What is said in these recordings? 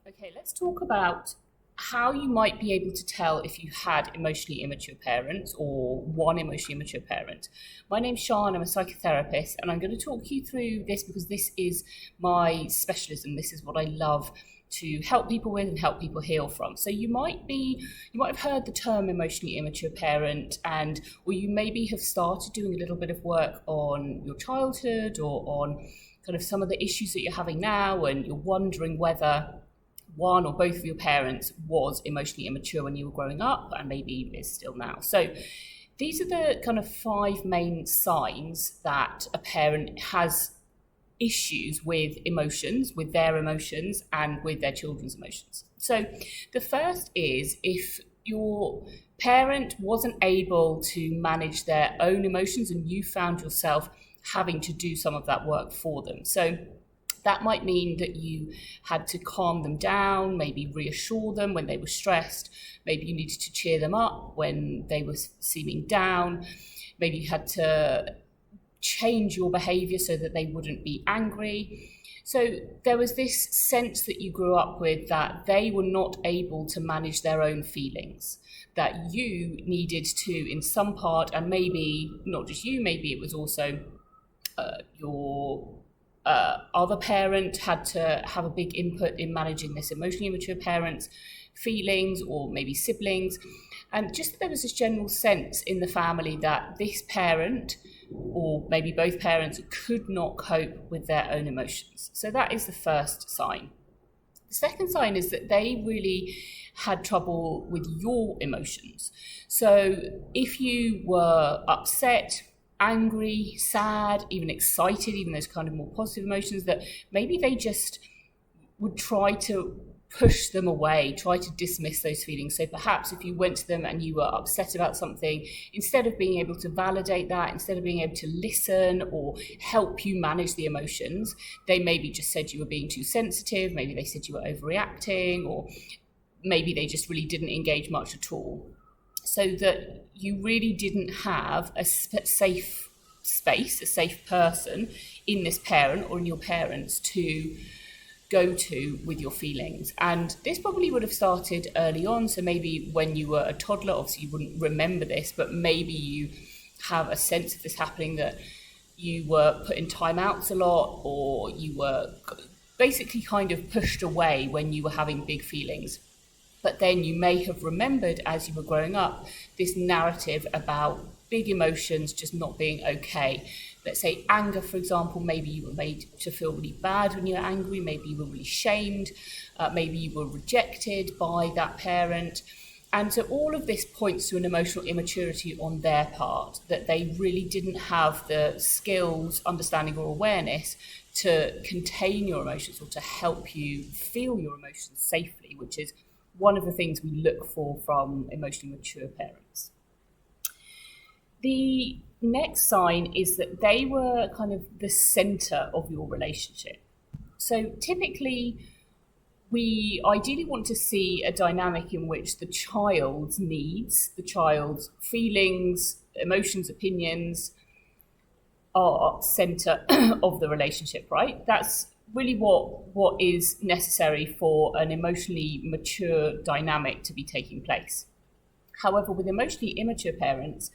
Okay, let's talk about how you might be able to tell if you had emotionally immature parents or one emotionally immature parent. My name's Sean, I'm a psychotherapist, and I'm going to talk you through this because this is my specialism. This is what I love to help people with and help people heal from. So you might have heard the term emotionally immature parent, or you maybe have started doing a little bit of work on your childhood or on kind of some of the issues that you're having now, and you're wondering whether one or both of your parents was emotionally immature when you were growing up and maybe is still now. So these are the kind of five main signs that a parent has issues with emotions, with their emotions and with their children's emotions. So the first is if your parent wasn't able to manage their own emotions and you found yourself having to do some of that work for them. So that might mean that you had to calm them down, maybe reassure them when they were stressed. Maybe you needed to cheer them up when they were seeming down. Maybe you had to change your behavior so that they wouldn't be angry. So there was this sense that you grew up with that they were not able to manage their own feelings, that you needed to, in some part, and maybe not just you, maybe it was also your other parent had to have a big input in managing this emotionally immature parent's feelings, or maybe siblings. And just there was this general sense in the family that this parent, or maybe both parents, could not cope with their own emotions. So that is the first sign. The second sign is that they really had trouble with your emotions. So if you were upset, angry, sad, even excited, even those kind of more positive emotions, that maybe they just would try to push them away, try to dismiss those feelings. So perhaps if you went to them and you were upset about something, instead of being able to validate that, instead of being able to listen or help you manage the emotions, they maybe just said you were being too sensitive, maybe they said you were overreacting, or maybe they just really didn't engage much at all. So that you really didn't have a safe space, a safe person in this parent or in your parents to go to with your feelings. And this probably would have started early on. So maybe when you were a toddler, obviously you wouldn't remember this, but maybe you have a sense of this happening, that you were put in timeouts a lot, or you were basically kind of pushed away when you were having big feelings. But then you may have remembered as you were growing up this narrative about big emotions just not being okay. Let's say anger, for example, maybe you were made to feel really bad when you were angry, maybe you were really shamed, maybe you were rejected by that parent. And so all of this points to an emotional immaturity on their part, that they really didn't have the skills, understanding or awareness to contain your emotions or to help you feel your emotions safely, which is one of the things we look for from emotionally mature parents. The next sign is that they were kind of the center of your relationship. So typically, we ideally want to see a dynamic in which the child's needs, the child's feelings, emotions, opinions are center of the relationship, right? That's really what is necessary for an emotionally mature dynamic to be taking place. However, with emotionally immature parents,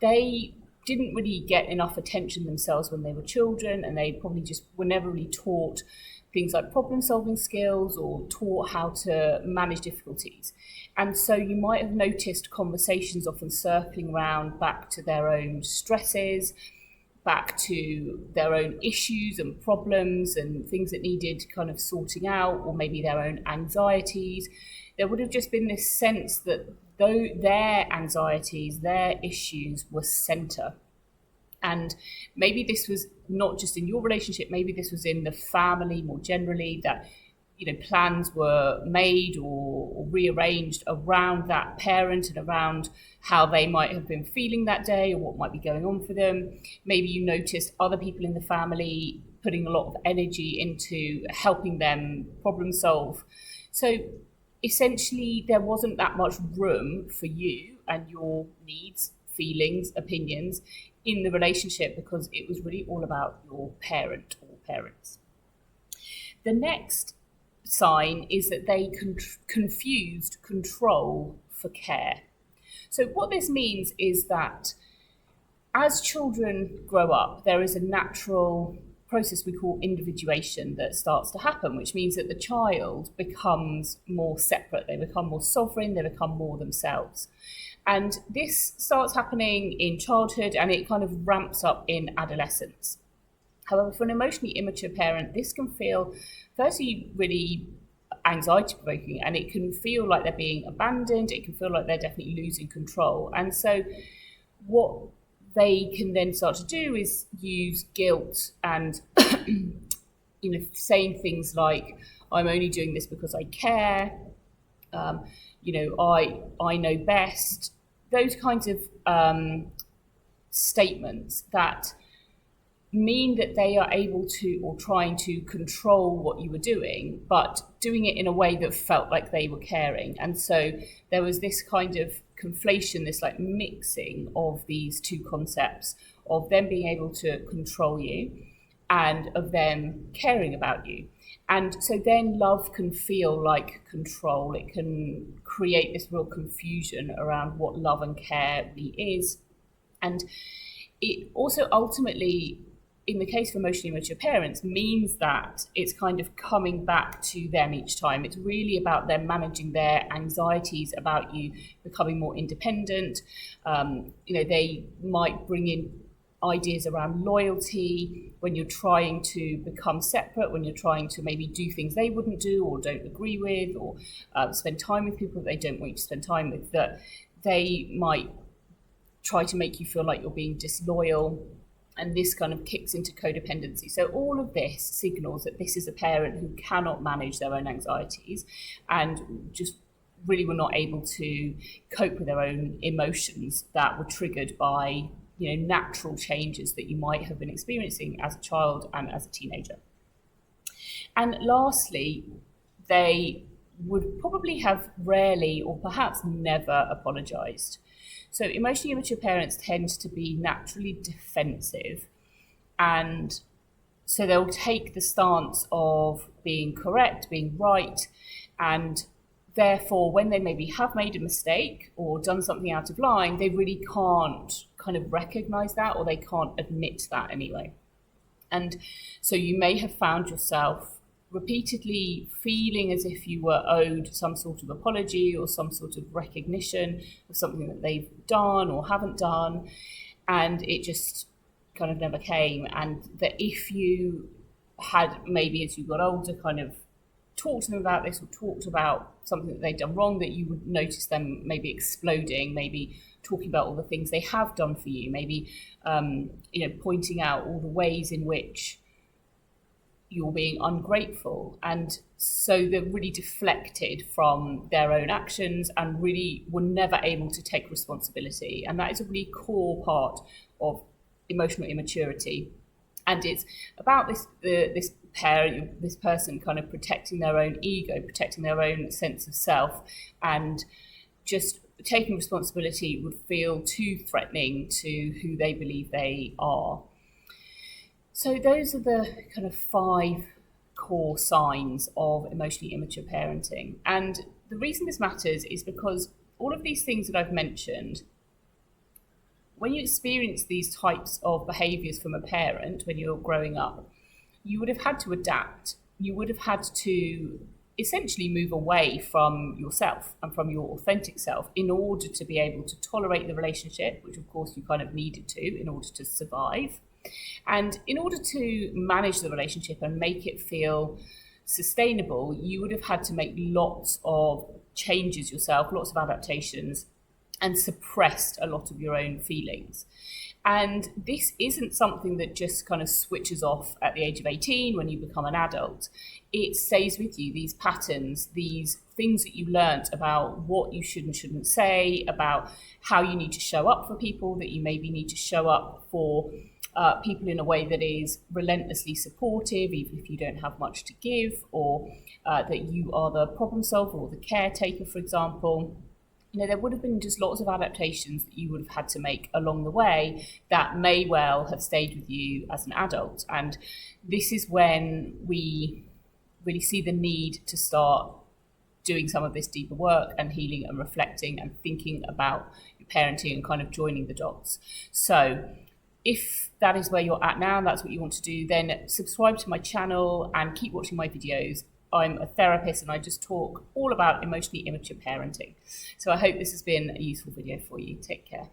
they didn't really get enough attention themselves when they were children, and they probably just were never really taught things like problem-solving skills or taught how to manage difficulties. And so you might have noticed conversations often circling around back to their own stresses, back to their own issues and problems and things that needed kind of sorting out, or maybe their own anxieties. There would have just been this sense that though their anxieties, their issues were center. And maybe this was not just in your relationship, maybe this was in the family more generally, that plans were made or rearranged around that parent and around how they might have been feeling that day or what might be going on for them. Maybe you noticed other people in the family putting a lot of energy into helping them problem solve. So essentially, there wasn't that much room for you and your needs, feelings, opinions in the relationship, because it was really all about your parent or parents. The next sign is that they confused control for care. So what this means is that as children grow up, there is a natural process we call individuation that starts to happen, which means that the child becomes more separate, they become more sovereign, they become more themselves. And this starts happening in childhood and it kind of ramps up in adolescence. However, for an emotionally immature parent, this can feel firstly really anxiety provoking, and it can feel like they're being abandoned, it can feel like they're definitely losing control. And so what they can then start to do is use guilt and saying things like, I'm only doing this because I care, I know best, those kinds of statements that mean that they are able to or trying to control what you were doing, but doing it in a way that felt like they were caring. And so there was this kind of conflation, this like mixing of these two concepts of them being able to control you and of them caring about you. And so then love can feel like control. It can create this real confusion around what love and care really is. And it also ultimately, in the case of emotionally immature parents, means that it's kind of coming back to them each time. It's really about them managing their anxieties about you becoming more independent. They might bring in ideas around loyalty when you're trying to become separate, when you're trying to maybe do things they wouldn't do or don't agree with, or spend time with people that they don't want you to spend time with, that they might try to make you feel like you're being disloyal. And this kind of kicks into codependency. So all of this signals that this is a parent who cannot manage their own anxieties and just really were not able to cope with their own emotions that were triggered by natural changes that you might have been experiencing as a child and as a teenager. And lastly, they would probably have rarely or perhaps never apologized. So emotionally immature parents tend to be naturally defensive, and so they'll take the stance of being correct, being right, and therefore when they maybe have made a mistake or done something out of line, they really can't kind of recognize that, or they can't admit that anyway. And so you may have found yourself repeatedly feeling as if you were owed some sort of apology or some sort of recognition of something that they've done or haven't done, and it just kind of never came. And that if you had maybe as you got older kind of talked to them about this or talked about something that they'd done wrong, that you would notice them maybe exploding, maybe talking about all the things they have done for you, maybe pointing out all the ways in which you're being ungrateful. And so they're really deflected from their own actions and really were never able to take responsibility. And that is a really core part of emotional immaturity. And it's about this person kind of protecting their own ego, protecting their own sense of self, and just taking responsibility would feel too threatening to who they believe they are. So those are the kind of 5 core signs of emotionally immature parenting. And the reason this matters is because all of these things that I've mentioned, when you experience these types of behaviours from a parent when you're growing up, you would have had to adapt. You would have had to essentially move away from yourself and from your authentic self in order to be able to tolerate the relationship, which of course you kind of needed to in order to survive. And in order to manage the relationship and make it feel sustainable, you would have had to make lots of changes yourself, lots of adaptations, and suppressed a lot of your own feelings. And this isn't something that just kind of switches off at the age of 18 when you become an adult. It stays with you, these patterns, these things that you learnt about what you should and shouldn't say, about how you need to show up for people, that you maybe need to show up for people in a way that is relentlessly supportive, even if you don't have much to give, or that you are the problem solver or the caretaker, for example. There would have been just lots of adaptations that you would have had to make along the way that may well have stayed with you as an adult. And this is when we really see the need to start doing some of this deeper work and healing and reflecting and thinking about your parenting and kind of joining the dots. So if that is where you're at now and that's what you want to do, then subscribe to my channel and keep watching my videos. I'm a therapist and I just talk all about emotionally immature parenting. So I hope this has been a useful video for you. Take care.